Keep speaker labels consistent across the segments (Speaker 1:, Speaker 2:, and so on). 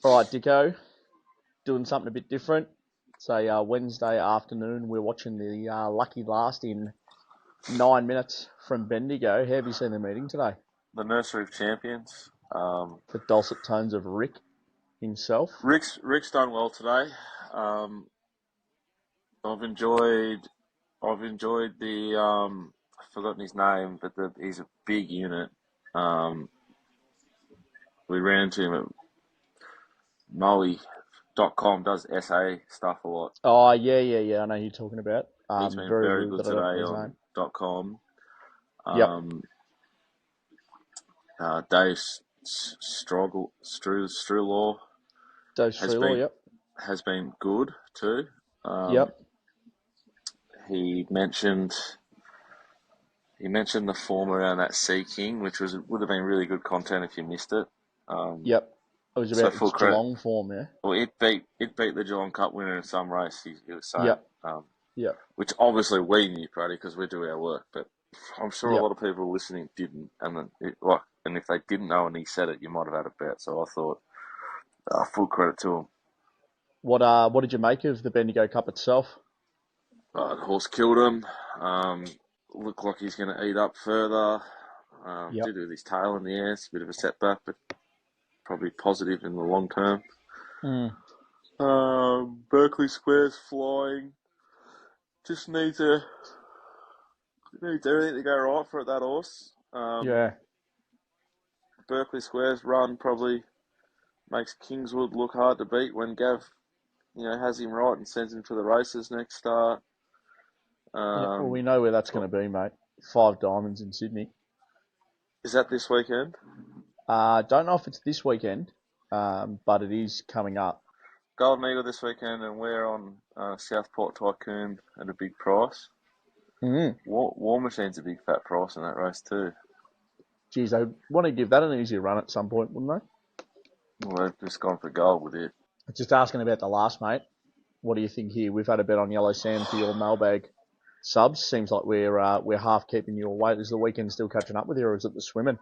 Speaker 1: All right, Dicko, doing something a bit different. It's a Wednesday afternoon. We're watching the lucky last in 9 minutes from Bendigo. How have you seen the meeting today?
Speaker 2: The Nursery of Champions.
Speaker 1: The dulcet tones of Rick himself.
Speaker 2: Rick's done well today. I've enjoyed the I've forgotten his name, but he's a big unit. We ran into him at Moe.com, does SA stuff a lot.
Speaker 1: Oh, yeah. I know who you're talking about.
Speaker 2: He's been
Speaker 1: Very
Speaker 2: very
Speaker 1: rude
Speaker 2: good
Speaker 1: that I don't know
Speaker 2: today
Speaker 1: his
Speaker 2: on
Speaker 1: name.
Speaker 2: .com.
Speaker 1: Yep.
Speaker 2: Dave Strulaw
Speaker 1: Dave
Speaker 2: has
Speaker 1: Strelaw,
Speaker 2: been
Speaker 1: yep.
Speaker 2: has been good too.
Speaker 1: Yep.
Speaker 2: He mentioned the form around that Sea King, which would have been really good content if you missed it.
Speaker 1: Yep. It was
Speaker 2: So
Speaker 1: about
Speaker 2: full
Speaker 1: its
Speaker 2: credit.
Speaker 1: Geelong form, yeah?
Speaker 2: Well, it beat the Geelong Cup winner in some race. He was saying,
Speaker 1: Yep.
Speaker 2: which obviously we knew, Pratty, because we do our work. But I'm sure a
Speaker 1: Yep.
Speaker 2: lot of people listening didn't, and if they didn't know and he said it, you might have had a bet. So I thought, full credit to him.
Speaker 1: What did you make of the Bendigo Cup itself?
Speaker 2: The horse killed him. Looked like he's going to eat up further.
Speaker 1: Yep.
Speaker 2: Did with his tail in the air. It's a bit of a setback, but probably positive in the long term. Berkeley Square's flying. Just needs everything to go right for that horse.
Speaker 1: Yeah.
Speaker 2: Berkeley Square's run probably makes Kingswood look hard to beat when Gav, has him right and sends him to the races next start.
Speaker 1: Yeah, well, we know where that's going to be, mate. 5 Diamonds in Sydney.
Speaker 2: Is that this weekend?
Speaker 1: Don't know if it's this weekend, but it is coming up.
Speaker 2: Golden Eagle this weekend, and we're on Southport Tycoon at a big price. War Machine's a big fat price in that race too.
Speaker 1: Geez, they want to give that an easier run at some point, wouldn't they?
Speaker 2: Well, they've just gone for gold with it.
Speaker 1: Just asking about the last, mate. What do you think here? We've had a bet on Yellow Sam for your Mailbag subs. Seems like we're half keeping you away. Is the weekend still catching up with you, or is it the swimming?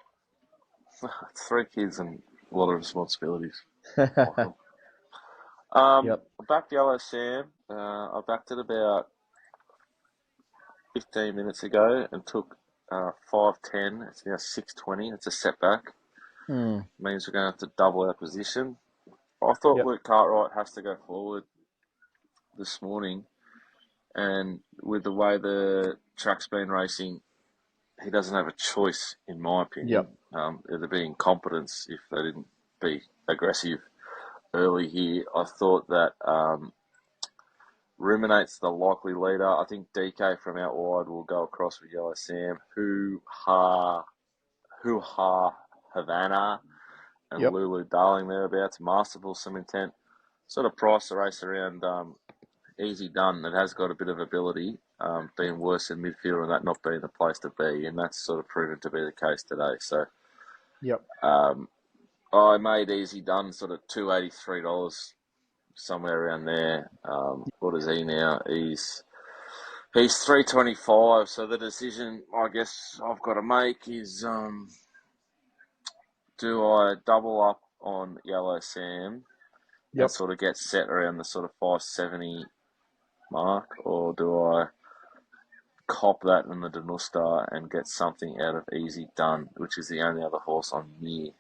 Speaker 2: It's 3 kids and a lot of responsibilities.
Speaker 1: Yep.
Speaker 2: I backed Yellow Sam. I backed it about 15 minutes ago and took 5.10. It's now 6.20. It's a setback. Means we're going to have to double our position. I thought Luke Cartwright has to go forward this morning, and with the way the track's been racing, he doesn't have a choice, in my opinion. It'd be incompetence if they didn't be aggressive early here. I thought that Ruminate's the likely leader. I think DK from out wide will go across with Yellow Sam. Hoo Ha Havana and Lulu Darling thereabouts. Masterful, some intent. Sort of price the race around Easy Done. It has got a bit of ability, being worse in midfield and that not being the place to be, and that's sort of proven to be the case today. So, I made Easy Done sort of $283, somewhere around there. What is he now? He's $325. So the decision I guess I've got to make is, do I double up on Yellow Sam and sort of get set around the sort of 570 mark, or do I cop that in the Danusta and get something out of Easy Done, which is the only other horse I'm near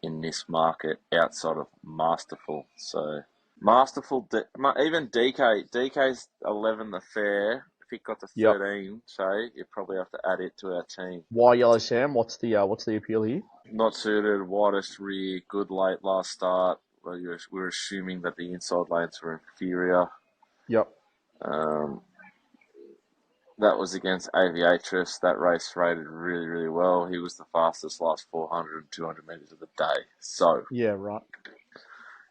Speaker 2: in this market outside of Masterful. So Masterful, even DK's 11 the fair. If he got to 13, say, you probably have to add it to our team.
Speaker 1: Why Yellow Sam? What's the appeal here?
Speaker 2: Not suited, widest rear, good late last start. Well, we're assuming that the inside lanes were inferior. That was against Aviatrix. That race rated really, really well. He was the fastest last 400 and 200 metres of the day. So,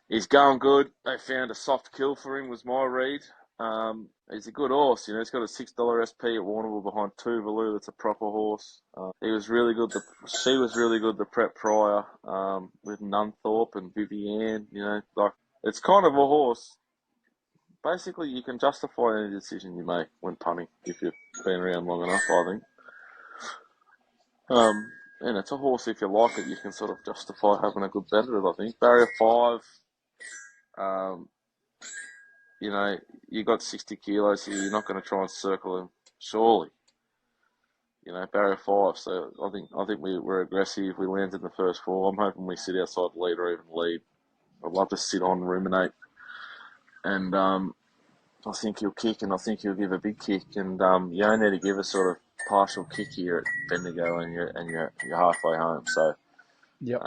Speaker 2: he's going good. They found a soft kill for him, was my read. He's a good horse. He's got a $6 SP at Warrnambool behind Tuvalu. That's a proper horse. He was really good. She was really good the prep prior with Nunthorpe and Vivienne. It's kind of a horse. Basically, you can justify any decision you make when punting if you've been around long enough, I think. And it's a horse, if you like it, you can sort of justify having a good bet at it, I think. Barrier 5, You know, you got 60 kilos here. You're not going to try and circle him, surely. You know, barrier 5. So I think we were aggressive. We landed the first 4. I'm hoping we sit outside the lead or even lead. I'd love to sit on, ruminate, and I think he'll kick, and I think he'll give a big kick, and you only need to give a sort of partial kick here at Bendigo, and you're halfway home. So,
Speaker 1: yep.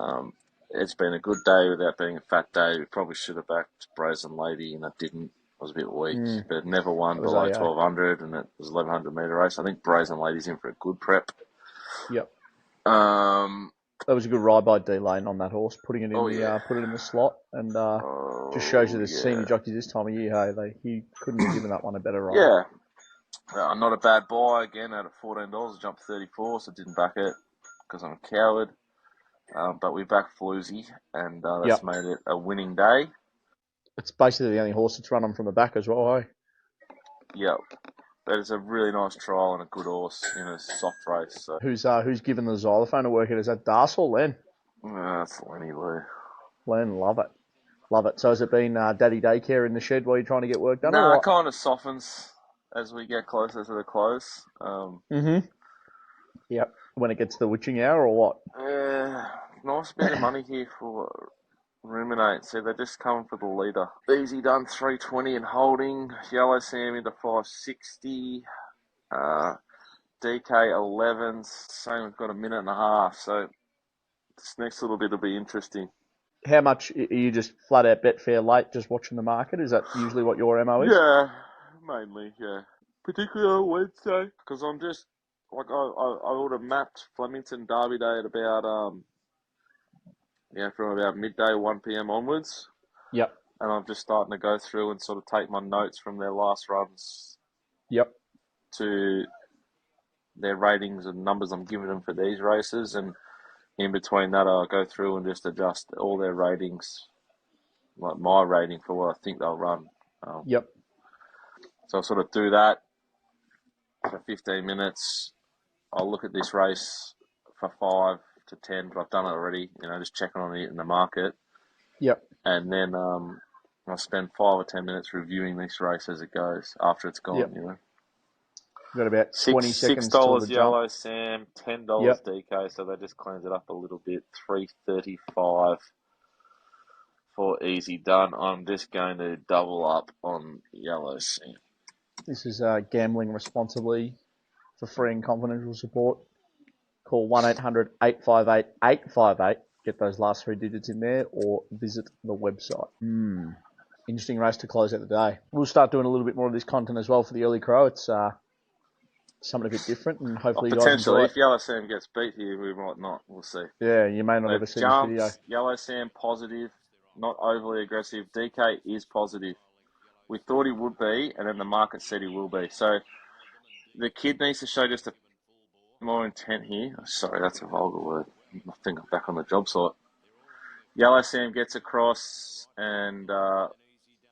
Speaker 2: It's been a good day without being a fat day. We probably should have backed Brazen Lady, and I didn't. I was a bit weak, but it never won below 1200, and it was 1100 metre race. I think Brazen Lady's in for a good prep.
Speaker 1: Yep. That was a good ride by D Lane on that horse, putting it in put it in the slot, and just shows you the senior jockeys this time of year. Hey, he couldn't have given that one a better ride.
Speaker 2: Yeah, not a bad buy again out of $14. I jumped 34, so didn't back it because I'm a coward. But we backed Floozy, and that's made it a winning day.
Speaker 1: It's basically the only horse that's run on from the back as well, hey?
Speaker 2: Yep. But it's a really nice trial and a good horse in a soft race. So.
Speaker 1: Who's given the xylophone to work it? Is that Das or Len?
Speaker 2: That's Lenny Lou.
Speaker 1: Len, love it. Love it. So has it been daddy daycare in the shed while you're trying to get work done?
Speaker 2: No, it kind of softens as we get closer to the close.
Speaker 1: Yep. When it gets to the witching hour or what?
Speaker 2: Nice bit of money here for Ruminate. See, they're just coming for the leader. Easy Done 320 and holding. Yellow Sam into 560. DK 11s. Saying we've got a minute and a half. So this next little bit will be interesting.
Speaker 1: How much are you just flat out bet fair late, just watching the market? Is that usually what your MO is?
Speaker 2: Yeah, mainly, yeah. Particularly on Wednesday, because I'm just, like, I would have mapped Flemington Derby Day at about, from about midday, 1 p.m. onwards.
Speaker 1: Yep.
Speaker 2: And I'm just starting to go through and sort of take my notes from their last runs.
Speaker 1: Yep.
Speaker 2: To their ratings and numbers I'm giving them for these races, and in between that, I'll go through and just adjust all their ratings, like my rating for what I think they'll run.
Speaker 1: Yep.
Speaker 2: So I'll sort of do that for 15 minutes. I'll look at this race for 5 to 10, but I've done it already, just checking on it in the market.
Speaker 1: Yep.
Speaker 2: And then I'll spend 5 or 10 minutes reviewing this race as it goes after it's gone,
Speaker 1: We've got about 20 seconds till the
Speaker 2: Yellow
Speaker 1: jump.
Speaker 2: Sam, $10 DK, so that just cleans it up a little bit. $3.35 for Easy Done. I'm just going to double up on Yellow Sam.
Speaker 1: This is gambling responsibly for free and confidential support. Call 1-800-858-858. Get those last 3 digits in there, or visit the website. Interesting race to close out the day. We'll start doing a little bit more of this content as well for the early crow. It's something a bit different, and hopefully you guys enjoy
Speaker 2: potentially,
Speaker 1: it.
Speaker 2: if Yellow Sam gets beat here, we might not. We'll see.
Speaker 1: Yeah, you may not ever see this video.
Speaker 2: Yellow Sam positive, not overly aggressive. DK is positive. We thought he would be, and then the market said he will be. So the kid needs to show just a more intent here. Sorry, that's a vulgar word. I think I'm back on the job site. Yellow Sam gets across, and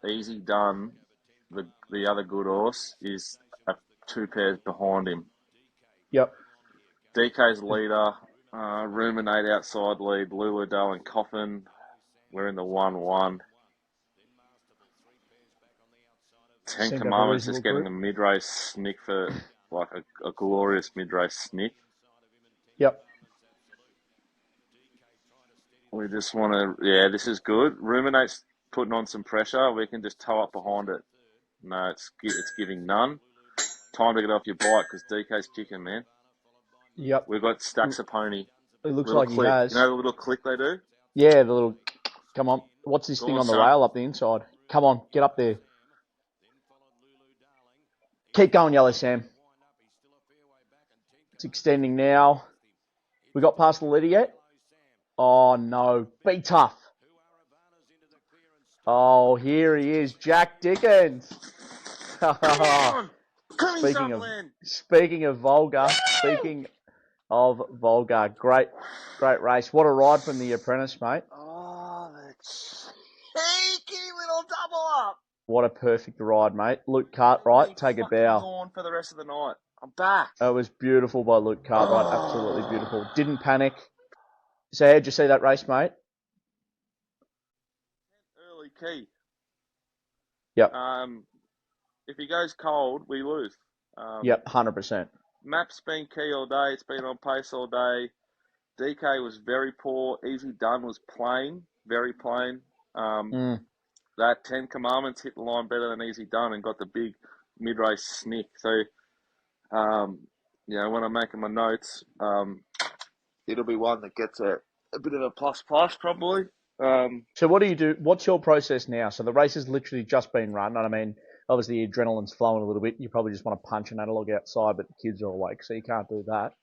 Speaker 2: Easy Done, the other good horse, is 2 pairs behind him.
Speaker 1: Yep.
Speaker 2: DK's leader, Ruminate outside lead, Lulu Dale and Coffin. We're in the 1-1. 10 Commandments just getting a mid-race snick for, like, a glorious mid-race snick.
Speaker 1: Yep.
Speaker 2: We just want to, this is good. Ruminate's putting on some pressure. We can just toe up behind it. No, it's giving none. Time to get off your bike because DK's kicking, man.
Speaker 1: Yep.
Speaker 2: We've got stacks of pony.
Speaker 1: It looks like
Speaker 2: click.
Speaker 1: He has.
Speaker 2: You know the little click they do?
Speaker 1: Yeah, the little, come on. What's this thing on the rail up the inside? Come on, get up there. Keep going, Yellow Sam. It's extending now. We got past the leader yet? Oh, no. Be tough. Oh, here he is. Jack Dickens. Speaking of vulgar, great race. What a ride from the apprentice, mate.
Speaker 2: Oh, the cheeky little double up.
Speaker 1: What a perfect ride, mate. Luke Cartwright, take a bow.
Speaker 2: On for the rest of the night. I'm back.
Speaker 1: It was beautiful by Luke Cartwright. Absolutely beautiful. Didn't panic. So how'd you see that race, mate?
Speaker 2: Early key.
Speaker 1: Yep.
Speaker 2: If he goes cold, we lose.
Speaker 1: Yep, 100%.
Speaker 2: Map's been key all day. It's been on pace all day. DK was very poor. Easy Done was plain, very plain. That 10 Commandments hit the line better than Easy Done and got the big mid-race snick. So, when I'm making my notes, it'll be one that gets a bit of a plus probably.
Speaker 1: So what do you do? What's your process now? So the race has literally just been run, and I mean, obviously the adrenaline's flowing a little bit. You probably just want to punch an analog outside, but the kids are awake, so you can't do that.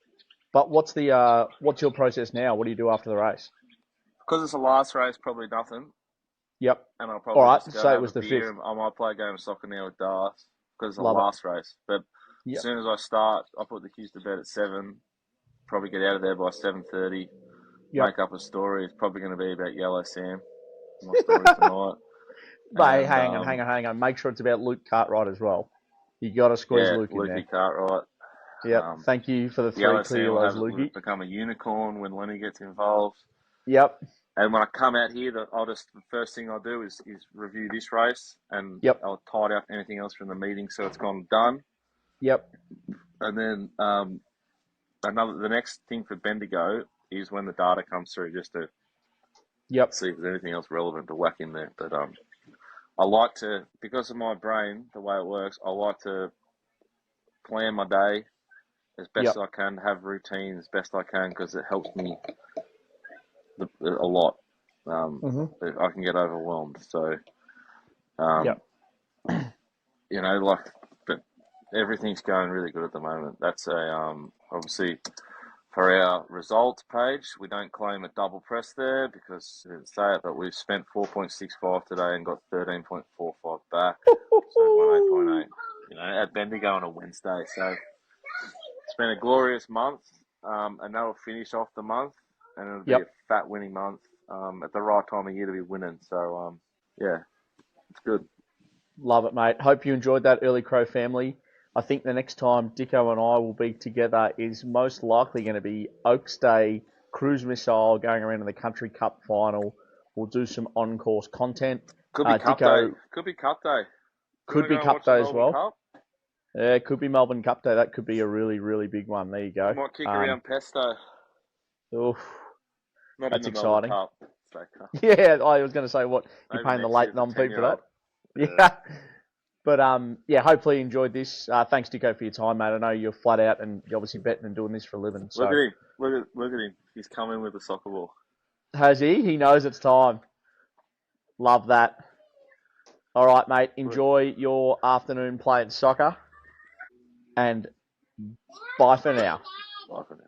Speaker 1: But what's your process now? What do you do after the race?
Speaker 2: Because it's the last race, probably nothing.
Speaker 1: Yep.
Speaker 2: And I'll probably just go have a beer. I might play a game of soccer now with Darth because it's the last race. But as soon as I start, I put the kids to bed at 7. Probably get out of there by 7:30. Make up a story. It's probably going to be about Yellow Sam. My story tonight.
Speaker 1: But hang on. Make sure it's about Luke Cartwright as well. You got to squeeze Luke in there.
Speaker 2: Cartwright.
Speaker 1: Yep. Thank you for the 3 clear yellows, Lukey.
Speaker 2: Become a unicorn when Lenny gets involved.
Speaker 1: Yep.
Speaker 2: And when I come out here, the first thing I'll do is review this race, and I'll tidy up anything else from the meeting so it's gone done.
Speaker 1: Yep.
Speaker 2: And then the next thing for Bendigo is when the data comes through, just to see if there's anything else relevant to whack in there. But I like to, because of my brain, the way it works, I like to plan my day as best as I can, have routine as best I can, because it helps me a lot. I can get overwhelmed. So, but everything's going really good at the moment. That's obviously for our results page, we don't claim a double press there because we didn't say it, but we've spent 4.65 today and got 13.45 back. So 18.8, at Bendigo on a Wednesday. So it's been a glorious month, and that'll finish off the month, and it'll be a fat winning month at the right time of year to be winning. So, it's good.
Speaker 1: Love it, mate. Hope you enjoyed that, Early Crow family. I think the next time Dicko and I will be together is most likely going to be Oaks Day, Cruise Missile, going around in the Country Cup final. We'll do some on-course content.
Speaker 2: Could be Cup Day. Could be Cup Day.
Speaker 1: Could be Cup Day as well. Cup? Yeah, it could be Melbourne Cup Day. That could be a really, really big one. There you go.
Speaker 2: Might kick around Pesto.
Speaker 1: Oof.
Speaker 2: Not
Speaker 1: that's
Speaker 2: in the
Speaker 1: exciting.
Speaker 2: Cup.
Speaker 1: Yeah, I was going to say, what, you're paying the late non-fee for that? Yeah. But, hopefully you enjoyed this. Thanks, Dicko, for your time, mate. I know you're flat out and you're obviously betting and doing this for a living. So.
Speaker 2: Look at him. Look at him. He's coming with a soccer ball.
Speaker 1: Has he? He knows it's time. Love that. All right, mate. Enjoy your afternoon playing soccer. And bye for now.
Speaker 2: Bye for now.